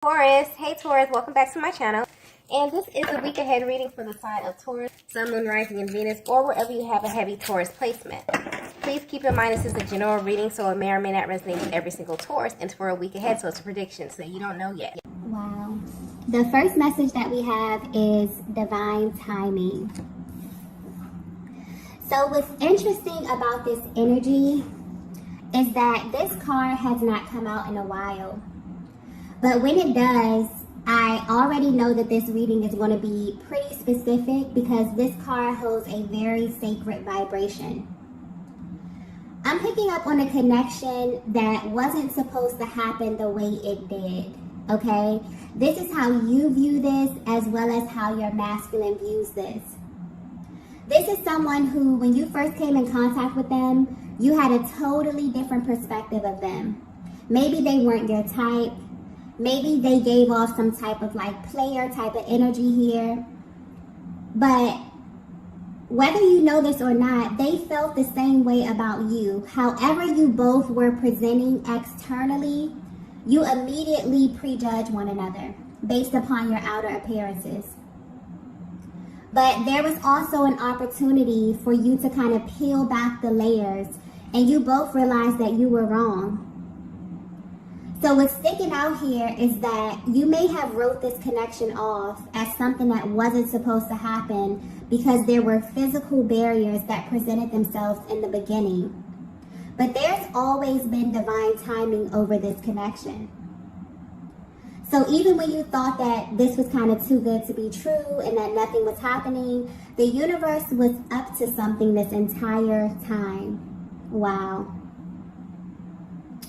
Taurus, hey Taurus, welcome back to my channel. And this is a week ahead reading for the sign of Taurus, Sun, Moon, Rising, and Venus, or wherever you have a heavy Taurus placement. Please keep in mind this is a general reading, so it may or may not resonate with every single Taurus. And it's for a week ahead, so it's a prediction, so you don't know yet. Wow. The first message that we have is divine timing. So what's interesting about this energy is that this card has not come out in a while. But when it does, I already know that this reading is going to be pretty specific because this card holds a very sacred vibration. I'm picking up on a connection that wasn't supposed to happen the way it did, okay? This is how you view this as well as how your masculine views this. This is someone who, when you first came in contact with them, you had a totally different perspective of them. Maybe they weren't your type. Maybe they gave off some type of like player type of energy here. But whether you know this or not, they felt the same way about you. However you both were presenting externally, you immediately prejudge one another based upon your outer appearances. But there was also an opportunity for you to kind of peel back the layers and you both realized that you were wrong. So what's sticking out here is that you may have wrote this connection off as something that wasn't supposed to happen because there were physical barriers that presented themselves in the beginning. But there's always been divine timing over this connection. So even when you thought that this was kind of too good to be true and that nothing was happening, the universe was up to something this entire time. Wow.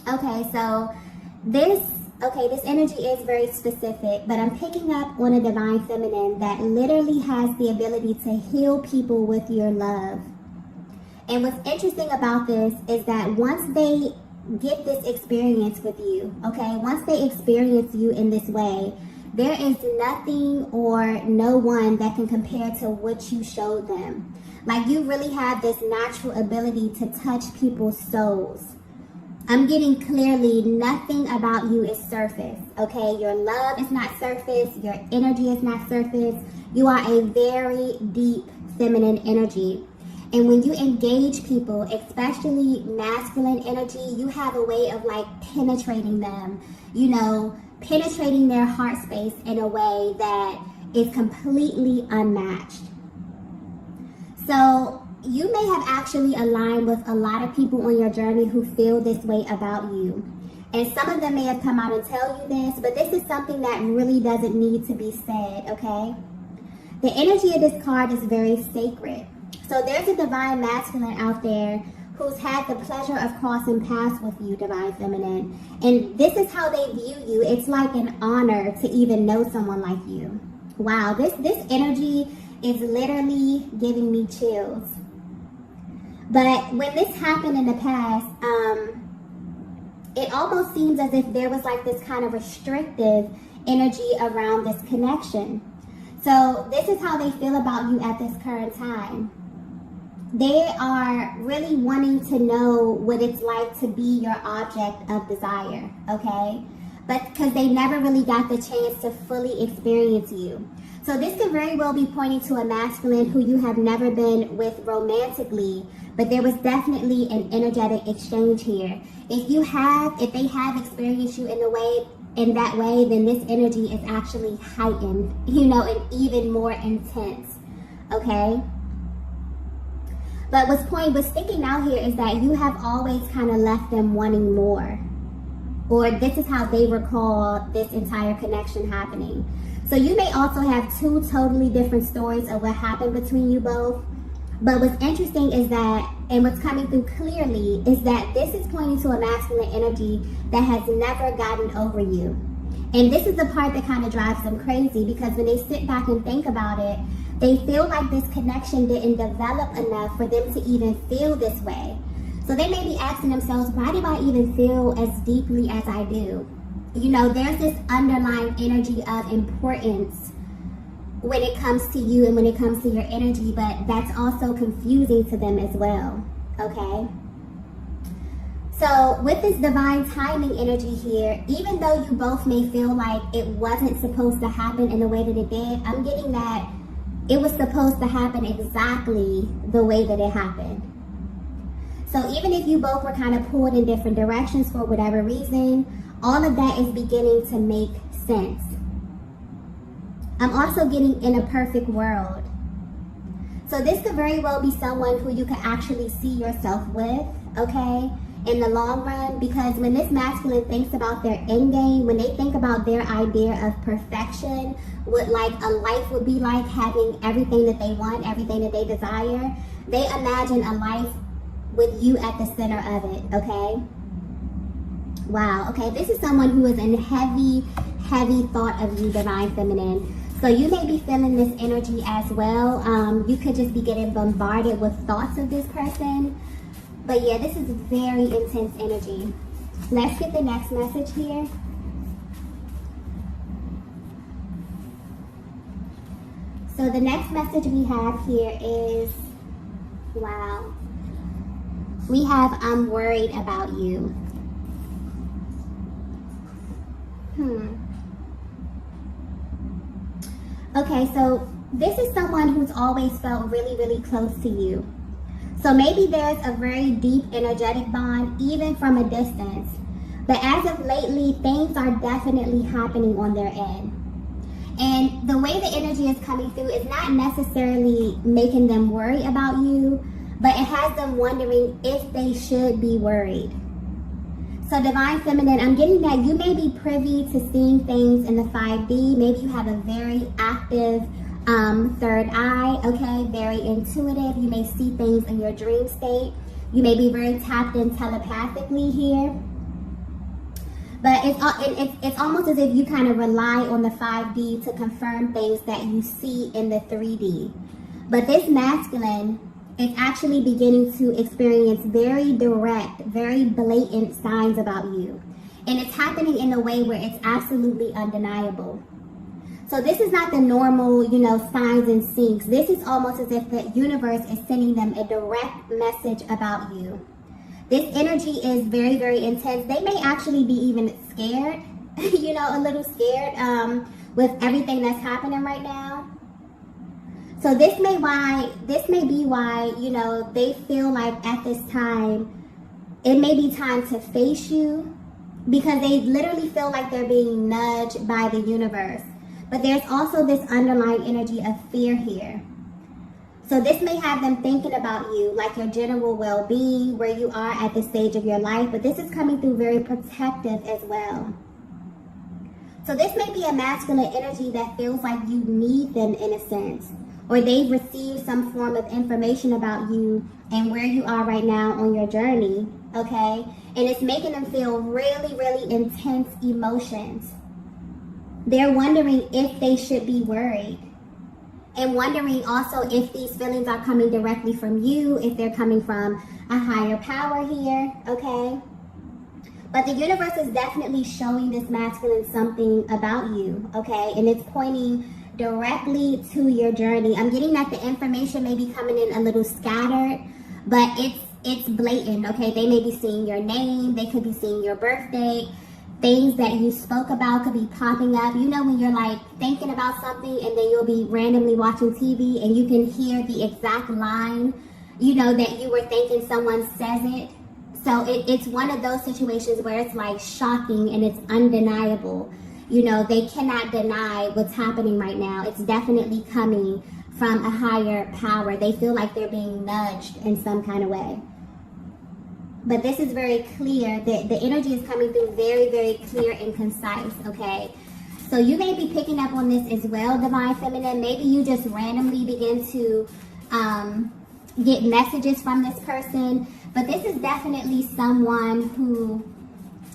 Okay, so this energy is very specific, but I'm picking up on a divine feminine that literally has the ability to heal people with your love. And what's interesting about this is that once they get this experience with you, okay, once they experience you in this way, there is nothing or no one that can compare to what you showed them. Like, you really have this natural ability to touch people's souls. I'm getting clearly nothing about you is surface, okay? Your love is not surface. Your energy is not surface. You are a very deep feminine energy. And when you engage people, especially masculine energy, you have a way of like penetrating them, you know, penetrating their heart space in a way that is completely unmatched. So you may have actually aligned with a lot of people on your journey who feel this way about you. And some of them may have come out and tell you this, but this is something that really doesn't need to be said, okay? The energy of this card is very sacred. So there's a divine masculine out there who's had the pleasure of crossing paths with you, divine feminine. And this is how they view you. It's like an honor to even know someone like you. Wow, this energy is literally giving me chills. But when this happened in the past, it almost seems as if there was like this kind of restrictive energy around this connection. So this is how they feel about you at this current time. They are really wanting to know what it's like to be your object of desire, okay? But because they never really got the chance to fully experience you. So this could very well be pointing to a masculine who you have never been with romantically, but there was definitely an energetic exchange here. If they have experienced you in that way, then this energy is actually heightened, you know, and even more intense, okay? But what's sticking out here is that you have always kind of left them wanting more. Or this is how they recall this entire connection happening. So you may also have two totally different stories of what happened between you both. But what's interesting is that, and what's coming through clearly, is that this is pointing to a masculine energy that has never gotten over you. And this is the part that kind of drives them crazy, because when they sit back and think about it, they feel like this connection didn't develop enough for them to even feel this way. So they may be asking themselves, why do I even feel as deeply as I do? You know, there's this underlying energy of importance when it comes to you and when it comes to your energy, but that's also confusing to them as well, okay? So with this divine timing energy here, even though you both may feel like it wasn't supposed to happen in the way that it did, I'm getting that it was supposed to happen exactly the way that it happened. So even if you both were kind of pulled in different directions for whatever reason, all of that is beginning to make sense. I'm also getting in a perfect world. So this could very well be someone who you could actually see yourself with, okay, in the long run, because when this masculine thinks about their end game, when they think about their idea of perfection, what like a life would be like, having everything that they want, everything that they desire, they imagine a life with you at the center of it, okay? Wow, okay, this is someone who is in heavy thought of you, divine feminine. So you may be feeling this energy as well. You could just be getting bombarded with thoughts of this person. But yeah, this is very intense energy. Let's get the next message here. So the next message we have here is, wow. We have, I'm worried about you. Okay, so this is someone who's always felt really close to you. So maybe there's a very deep energetic bond, even from a distance. But as of lately, things are definitely happening on their end. And the way the energy is coming through is not necessarily making them worry about you, but it has them wondering if they should be worried. So divine feminine, I'm getting that you may be privy to seeing things in the 5D. Maybe you have a very active third eye, okay, very intuitive. You may see things in your dream state. You may be very tapped in telepathically here. But it's almost as if you kind of rely on the 5D to confirm things that you see in the 3D. But this masculine is actually beginning to experience very direct, very blatant signs about you. And it's happening in a way where it's absolutely undeniable. So this is not the normal, signs and syncs. This is almost as if the universe is sending them a direct message about you. This energy is very intense. They may actually be even scared, a little scared with everything that's happening right now. So this may be why, they feel like at this time, it may be time to face you, because they literally feel like they're being nudged by the universe. But there's also this underlying energy of fear here. So this may have them thinking about you, like your general well-being, where you are at this stage of your life, but this is coming through very protective as well. So this may be a masculine energy that feels like you need them in a sense, or they've received some form of information about you and where you are right now on your journey, okay? And it's making them feel really intense emotions. They're wondering if they should be worried. And wondering also if these feelings are coming directly from you, if they're coming from a higher power here, okay? But the universe is definitely showing this masculine something about you, okay? And it's pointing directly to your journey. I'm getting that the information may be coming in a little scattered, but it's blatant, okay? They may be seeing your name, they could be seeing your birthday, things that you spoke about could be popping up. When you're like thinking about something and then you'll be randomly watching TV and you can hear the exact line, that you were thinking someone says it. So it's one of those situations where it's like shocking and it's undeniable. They cannot deny what's happening right now. It's definitely coming from a higher power. They feel like they're being nudged in some kind of way. But this is very clear. The energy is coming through very clear and concise, okay? So you may be picking up on this as well, divine feminine. Maybe you just randomly begin to get messages from this person. But this is definitely someone who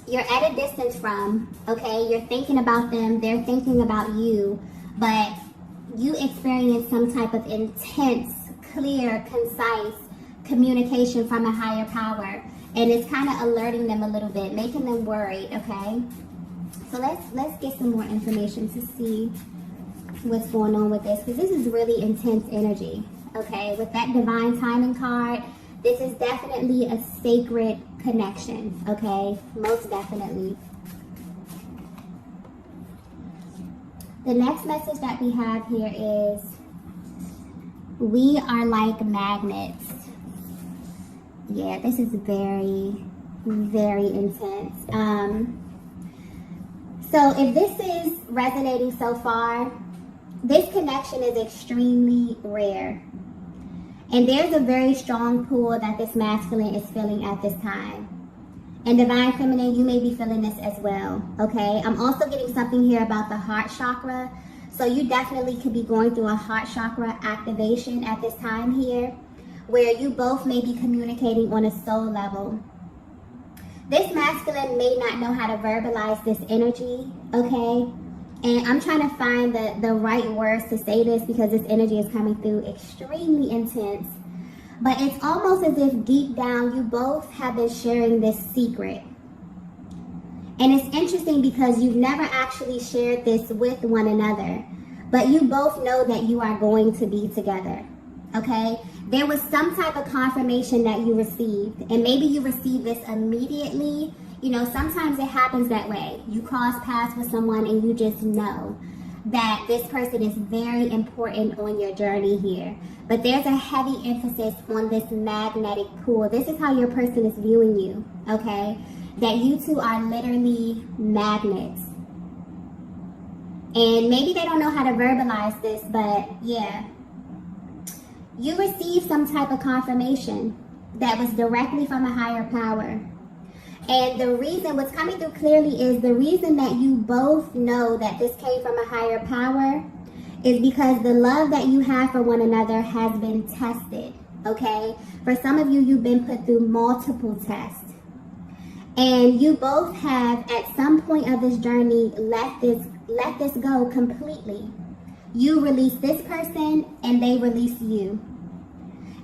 you're at a distance from, okay? You're thinking about them. They're thinking about you. But you experience some type of intense, clear, concise communication from a higher power. And it's kind of alerting them a little bit, making them worried, okay? So let's get some more information to see what's going on with this, because this is really intense energy, okay? With that divine timing card, this is definitely a sacred connection, okay? Most definitely. The next message that we have here is, we are like magnets. Yeah, this is very, very intense. So if this is resonating so far, this connection is extremely rare. And there's a very strong pull that this masculine is feeling at this time. And Divine Feminine, you may be feeling this as well, okay? I'm also getting something here about the heart chakra. So you definitely could be going through a heart chakra activation at this time here, where you both may be communicating on a soul level. This masculine may not know how to verbalize this energy, okay? And I'm trying to find the right words to say this because this energy is coming through extremely intense. But it's almost as if deep down you both have been sharing this secret. And it's interesting because you've never actually shared this with one another. But you both know that you are going to be together, okay? There was some type of confirmation that you received, and maybe you received this immediately. You know, sometimes it happens that way. You cross paths with someone and you just know that this person is very important on your journey here. But there's a heavy emphasis on this magnetic pull. This is how your person is viewing you, okay? That you two are literally magnets. And maybe they don't know how to verbalize this, but yeah. You received some type of confirmation that was directly from a higher power. And the reason, what's coming through clearly is the reason that you both know that this came from a higher power is because the love that you have for one another has been tested, okay? For some of you, you've been put through multiple tests. And you both have, at some point of this journey, let this go completely. You release this person and they release you.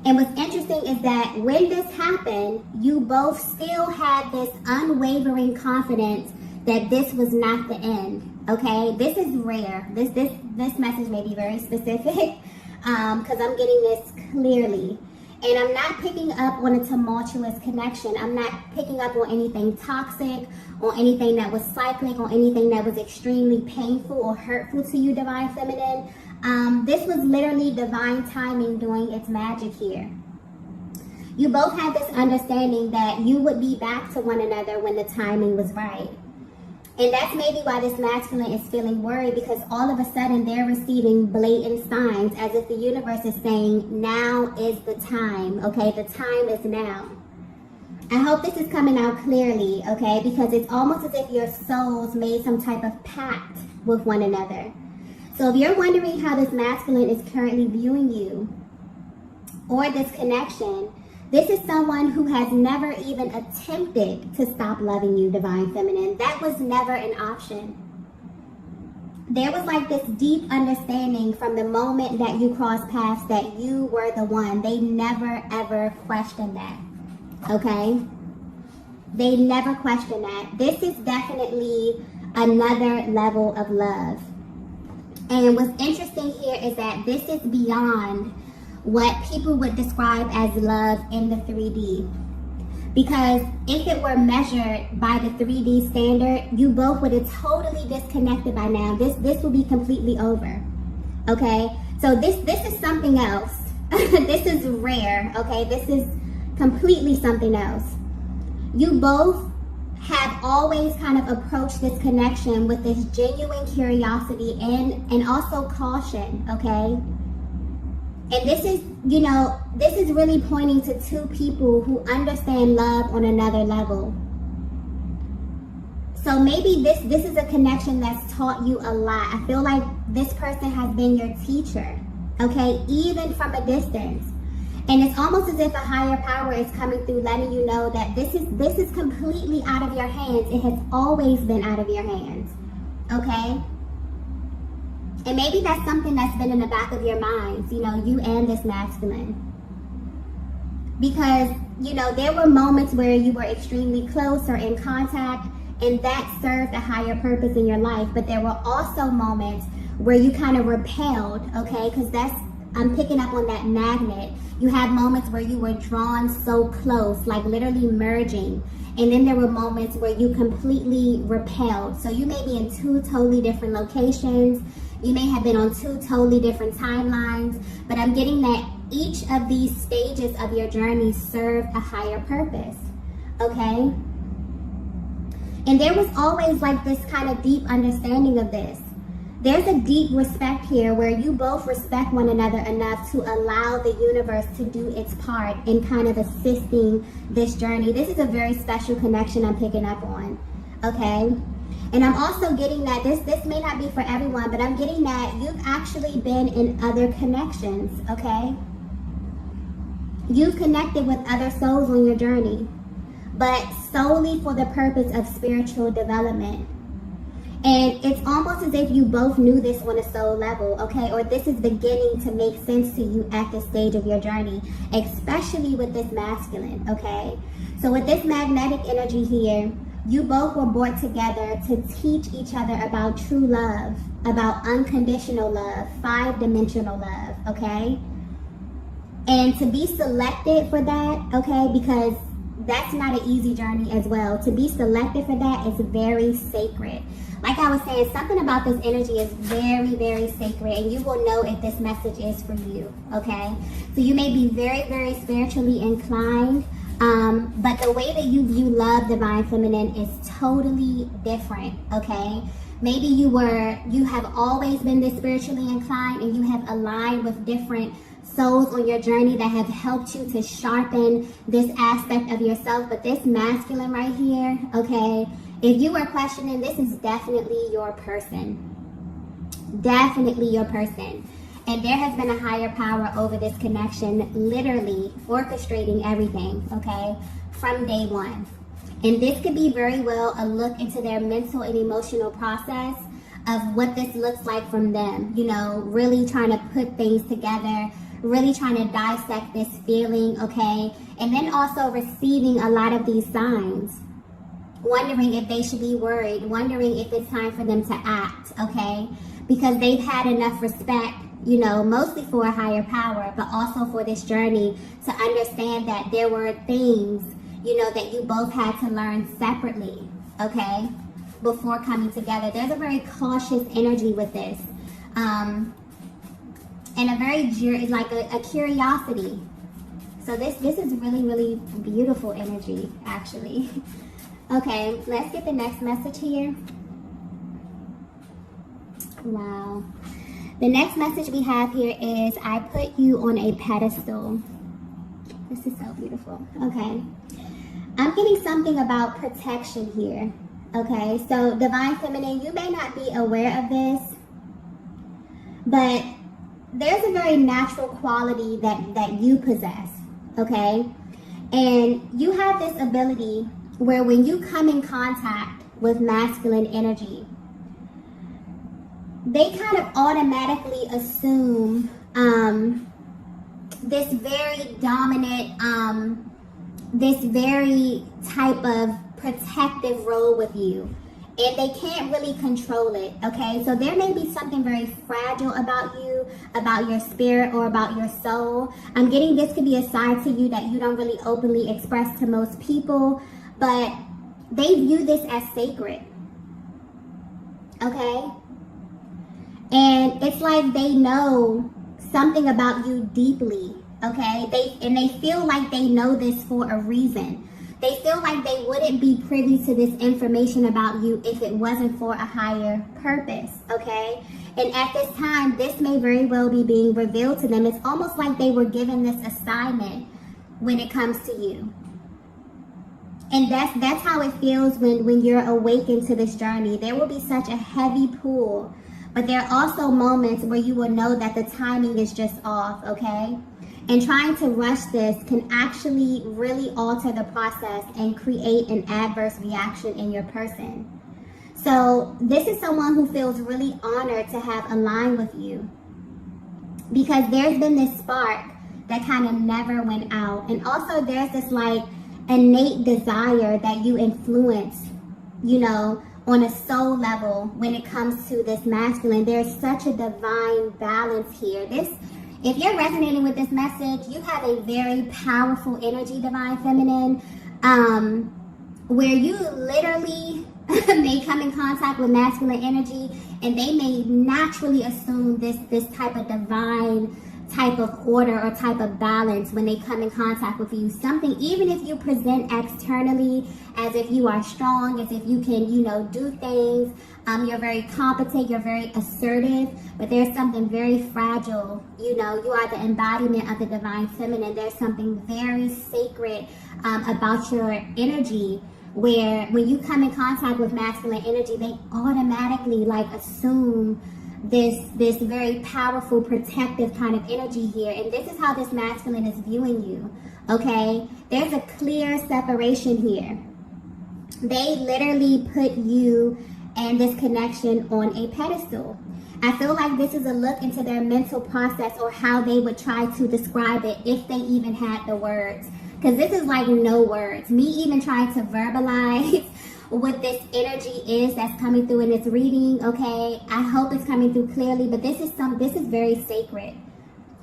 And what's interesting is that when this happened, you both still had this unwavering confidence that this was not the end. Okay, this is rare. This message may be very specific because I'm getting this clearly. And I'm not picking up on a tumultuous connection. I'm not picking up on anything toxic, or anything that was cyclic, or anything that was extremely painful or hurtful to you, Divine Feminine. This was literally divine timing doing its magic here. You both had this understanding that you would be back to one another when the timing was right. And that's maybe why this masculine is feeling worried, because all of a sudden they're receiving blatant signs as if the universe is saying, now is the time, okay? The time is now. I hope this is coming out clearly, okay? Because it's almost as if your souls made some type of pact with one another. So if you're wondering how this masculine is currently viewing you or this connection, this is someone who has never even attempted to stop loving you, Divine Feminine. That was never an option. There was like this deep understanding from the moment that you crossed paths that you were the one. They never ever questioned that, okay? They never questioned that. This is definitely another level of love. And what's interesting here is that this is beyond what people would describe as love in the 3D. Because if it were measured by the 3D standard, you both would have totally disconnected by now. This will be completely over, okay? So this is something else. This is rare, okay? This is completely something else. You both have always kind of approached this connection with this genuine curiosity and also caution, okay? And this is, you know, this is really pointing to two people who understand love on another level. So maybe this is a connection that's taught you a lot. I feel like this person has been your teacher, okay, even from a distance. And it's almost as if a higher power is coming through, letting you know that this is completely out of your hands. It has always been out of your hands, okay? And maybe that's something that's been in the back of your minds, you know, you and this masculine. Because, you know, there were moments where you were extremely close or in contact, and that served a higher purpose in your life. But there were also moments where you kind of repelled, okay? Because that's I'm picking up on that magnet. You have moments where you were drawn so close, like literally merging. And then there were moments where you completely repelled. So you may be in two totally different locations. You may have been on two totally different timelines. But I'm getting that each of these stages of your journey serve a higher purpose. Okay? And there was always like this kind of deep understanding of this. There's a deep respect here where you both respect one another enough to allow the universe to do its part in kind of assisting this journey. This is a very special connection I'm picking up on, okay? And I'm also getting that this may not be for everyone, but I'm getting that you've actually been in other connections, okay? You've connected with other souls on your journey, but solely for the purpose of spiritual development. And it's almost as if you both knew this on a soul level, okay? Or this is beginning to make sense to you at this stage of your journey, especially with this masculine, okay? So with this magnetic energy here, you both were brought together to teach each other about true love, about unconditional love, 5-dimensional love, okay? And to be selected for that, okay, because that's not an easy journey as well. To be selected for that is very sacred. Like I was saying, something about this energy is very, very sacred, and you will know if this message is for you, okay? So you may be very, very spiritually inclined, but the way that you view love, divine feminine, is totally different, okay? Maybe you have always been this spiritually inclined, and you have aligned with different souls on your journey that have helped you to sharpen this aspect of yourself. But this masculine right here, okay, if you were questioning, this is definitely your person. Definitely your person. And there has been a higher power over this connection, literally orchestrating everything, okay, from day one. And this could be very well a look into their mental and emotional process of what this looks like from them. You know, really trying to put things together, really trying to dissect this feeling, okay? And then also receiving a lot of these signs. Wondering if they should be worried, wondering if it's time for them to act, okay? Because they've had enough respect, you know, mostly for a higher power, but also for this journey to understand that there were things, you know, that you both had to learn separately, okay? Before coming together. There's a very cautious energy with this. And a very, like a curiosity. So this is really, really beautiful energy, actually. Okay, let's get the next message here. Wow. The next message we have here is, I put you on a pedestal. This is so beautiful. Okay. I'm getting something about protection here. Okay, so divine feminine, you may not be aware of this, but there's a very natural quality that you possess. Okay, and you have this ability where when you come in contact with masculine energy, they kind of automatically assume this very dominant, this very type of protective role with you. And they can't really control it, okay? So there may be something very fragile about you, about your spirit, or about your soul. I'm getting this could be a side to you that you don't really openly express to most people, but they view this as sacred, okay? And it's like they know something about you deeply, okay? They feel like they know this for a reason. They feel like they wouldn't be privy to this information about you if it wasn't for a higher purpose, okay? And at this time, this may very well be being revealed to them. It's almost like they were given this assignment when it comes to you. And that's how it feels when you're awakened to this journey. There will be such a heavy pull, but there are also moments where you will know that the timing is just off, okay? And trying to rush this can actually really alter the process and create an adverse reaction in your person. So this is someone who feels really honored to have aligned with you, because there's been this spark that kind of never went out. And also there's this like innate desire that you influence, you know, on a soul level when it comes to this masculine. There's such a divine balance here. This If you're resonating with this message, you have a very powerful energy, Divine Feminine, where you literally may come in contact with masculine energy, and they may naturally assume this type of divine type of order or type of balance when they come in contact with you. Something, even if you present externally as if you are strong, as if you can, do things, you're very competent, you're very assertive, but there's something very fragile. You are the embodiment of the Divine Feminine. There's something very sacred about your energy, where when you come in contact with masculine energy, they automatically assume this very powerful protective kind of energy here. And this is how this masculine is viewing you. Okay, there's a clear separation here. They literally put you and this connection on a pedestal. I feel like this is a look into their mental process, or how they would try to describe it if they even had the words. Because this is no words. Me even trying to verbalize what this energy is that's coming through in this reading, okay? I hope it's coming through clearly, but this is very sacred.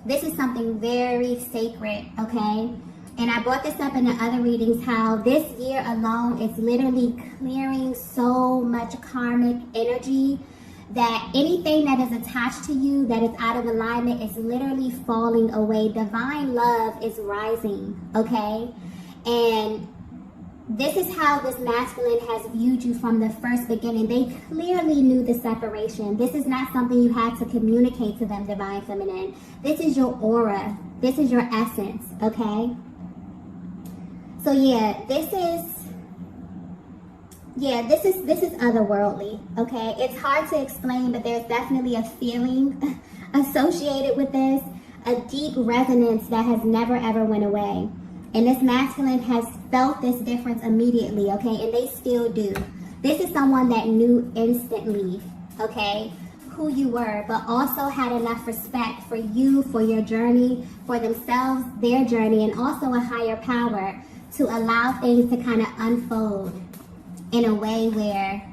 This is something very sacred, okay? And I brought this up in the other readings, how this year alone is literally clearing so much karmic energy, that anything that is attached to you that is out of alignment is literally falling away. Divine love is rising, okay? And this is how this masculine has viewed you from the first beginning. They clearly knew the separation. This is not something you had to communicate to them, Divine Feminine. This is your aura. This is your essence, okay? So yeah, this is otherworldly, okay? It's hard to explain, but there's definitely a feeling associated with this, a deep resonance that has never ever went away. And this masculine has felt this difference immediately, okay? And they still do. This is someone that knew instantly, okay, who you were, but also had enough respect for you, for your journey, for themselves, their journey, and also a higher power to allow things to kind of unfold in a way where,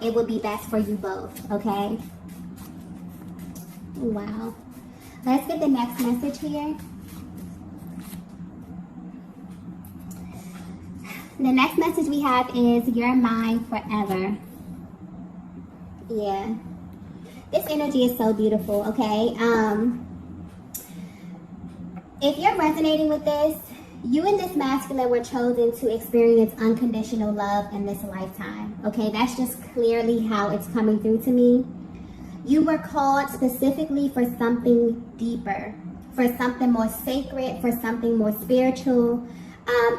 it would be best for you both, okay? Wow. Let's get the next message here. The next message we have is, you're mine forever. Yeah. This energy is so beautiful, okay? If you're resonating with this, you and this masculine were chosen to experience unconditional love in this lifetime, okay? That's just clearly how it's coming through to me. You were called specifically for something deeper, for something more sacred, for something more spiritual.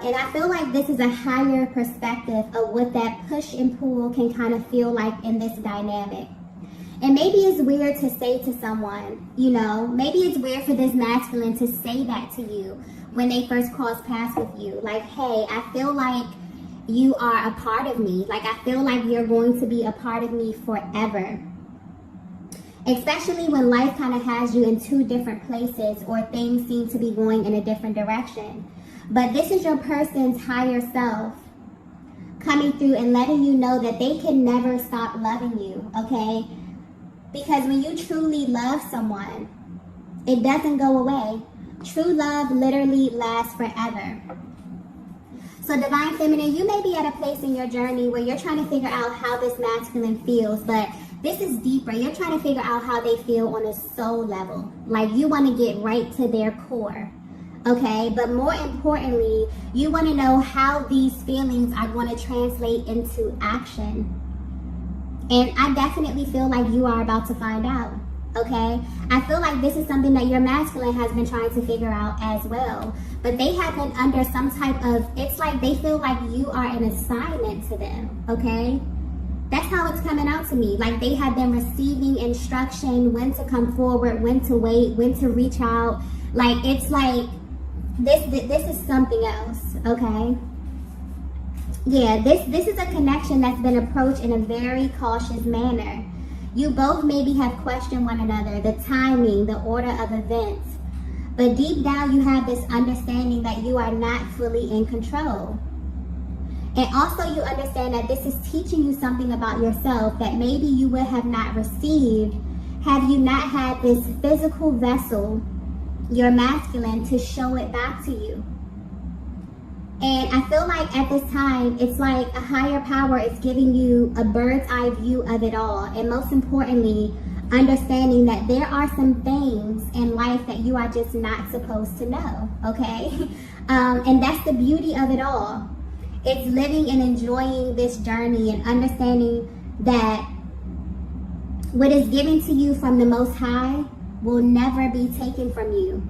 And I feel like this is a higher perspective of what that push and pull can kind of feel like in this dynamic. And maybe it's weird to say to someone, maybe it's weird for this masculine to say that to you when they first cross paths with you. Like, hey, I feel like you are a part of me. Like, I feel like you're going to be a part of me forever. Especially when life kind of has you in two different places, or things seem to be going in a different direction. But this is your person's higher self coming through and letting you know that they can never stop loving you, okay? Because when you truly love someone, it doesn't go away. True love literally lasts forever. So Divine Feminine, you may be at a place in your journey where you're trying to figure out how this masculine feels, but this is deeper. You're trying to figure out how they feel on a soul level. Like, you want to get right to their core. Okay, but more importantly, you want to know how these feelings are going to translate into action. And I definitely feel like you are about to find out. Okay, I feel like this is something that your masculine has been trying to figure out as well. But they have been under some type of, it's like they feel like you are an assignment to them. Okay, that's how it's coming out to me. Like, they have been receiving instruction, when to come forward, when to wait, when to reach out. Like, it's like, this is something else, okay? Yeah, this is a connection that's been approached in a very cautious manner. You both maybe have questioned one another, the timing, the order of events. But deep down, you have this understanding that you are not fully in control. And also you understand that this is teaching you something about yourself that maybe you would have not received had you not had this physical vessel your masculine to show it back to you. And I feel like at this time, it's like a higher power is giving you a bird's eye view of it all. And most importantly, understanding that there are some things in life that you are just not supposed to know, okay? And that's the beauty of it all. It's living and enjoying this journey and understanding that what is given to you from the Most High will never be taken from you.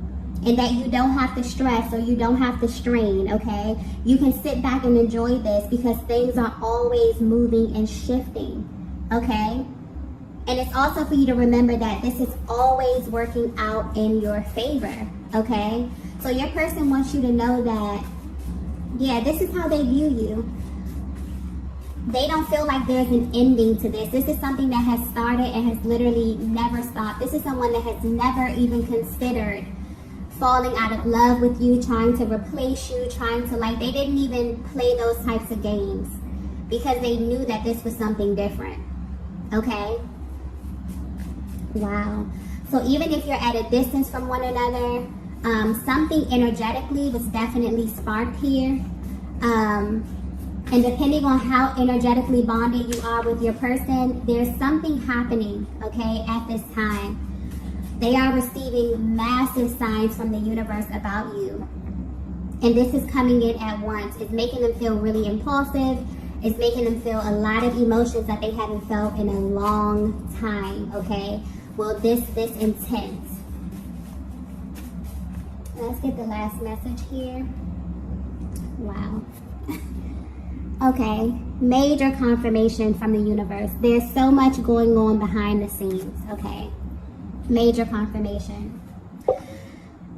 And that you don't have to stress or you don't have to strain, okay? You can sit back and enjoy this because things are always moving and shifting, okay? And it's also for you to remember that this is always working out in your favor, okay? So your person wants you to know that, yeah, this is how they view you. They don't feel like there's an ending to this. This is something that has started and has literally never stopped. This is someone that has never even considered falling out of love with you, trying to replace you, trying to they didn't even play those types of games because they knew that this was something different, okay? Wow. So even if you're at a distance from one another, something energetically was definitely sparked here. And depending on how energetically bonded you are with your person, there's something happening, okay, at this time. They are receiving massive signs from the universe about you. And this is coming in at once. It's making them feel really impulsive. It's making them feel a lot of emotions that they haven't felt in a long time, okay? Well, this intense. Let's get the last message here. Wow. Okay, major confirmation from the universe. There's so much going on behind the scenes, okay? Major confirmation.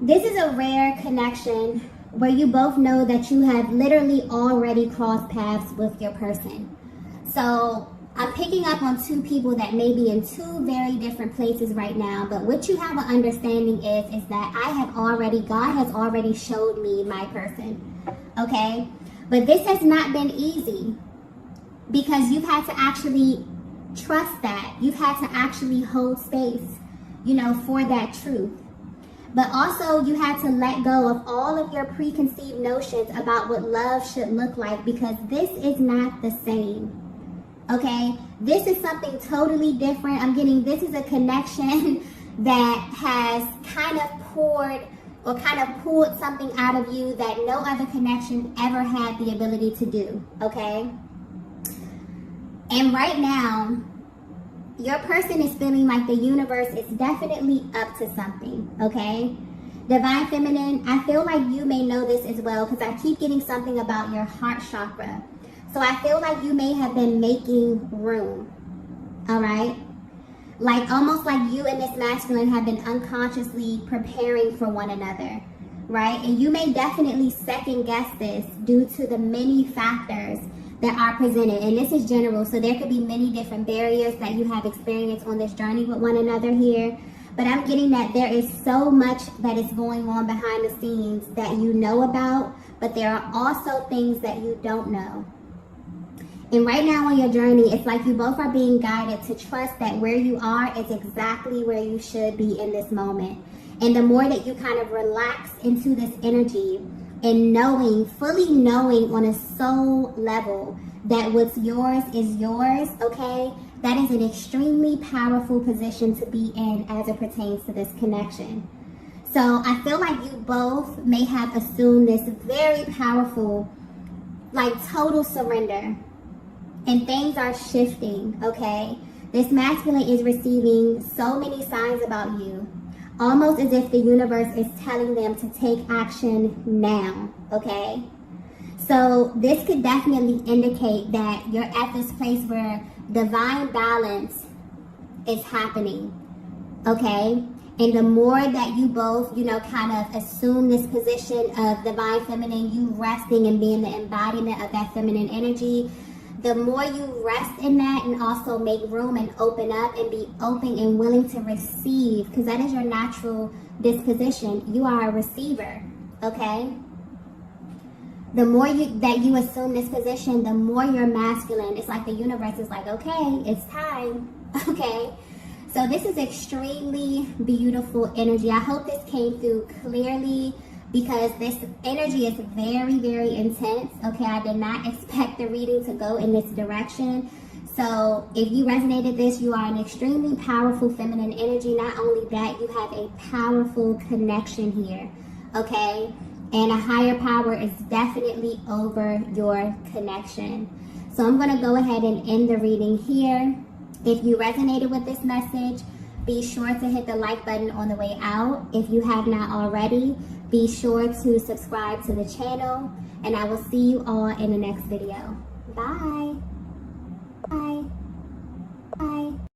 This is a rare connection where you both know that you have literally already crossed paths with your person. So I'm picking up on two people that may be in two very different places right now, but what you have an understanding is that God has already showed me my person, okay? But this has not been easy because you've had to actually trust that. You've had to actually hold space, for that truth. But also you had to let go of all of your preconceived notions about what love should look like because this is not the same. Okay? This is something totally different. This is a connection that has kind of pulled something out of you that no other connection ever had the ability to do. Okay? And right now, your person is feeling like the universe is definitely up to something, okay? Divine Feminine, I feel like you may know this as well because I keep getting something about your heart chakra. So I feel like you may have been making room, all right? Almost like you and this masculine have been unconsciously preparing for one another, right? And you may definitely second guess this due to the many factors that are presented. And this is general, so there could be many different barriers that you have experienced on this journey with one another here. But I'm getting that there is so much that is going on behind the scenes that you know about, but there are also things that you don't know. And right now on your journey, it's like you both are being guided to trust that where you are is exactly where you should be in this moment. And the more that you kind of relax into this energy and fully knowing on a soul level that what's yours is yours, okay, that is an extremely powerful position to be in as it pertains to this connection. So I feel like you both may have assumed this very powerful, total surrender. And things are shifting, okay? This masculine is receiving so many signs about you, almost as if the universe is telling them to take action now, okay? So this could definitely indicate that you're at this place where divine balance is happening, okay? And the more that you both, kind of assume this position of divine feminine, you resting and being the embodiment of that feminine energy, the more you rest in that and also make room and open up and be open and willing to receive, because that is your natural disposition. You are a receiver, okay? The more that you assume this position, the more you're masculine. It's like the universe is like, okay, it's time, okay? So this is extremely beautiful energy. I hope this came through clearly because this energy is very, very intense. Okay, I did not expect the reading to go in this direction. So if you resonated this, you are an extremely powerful feminine energy. Not only that, you have a powerful connection here. Okay, and a higher power is definitely over your connection. So I'm going to go ahead and end the reading here. If you resonated with this message, be sure to hit the like button on the way out. If you have not already, be sure to subscribe to the channel, and I will see you all in the next video. Bye. Bye.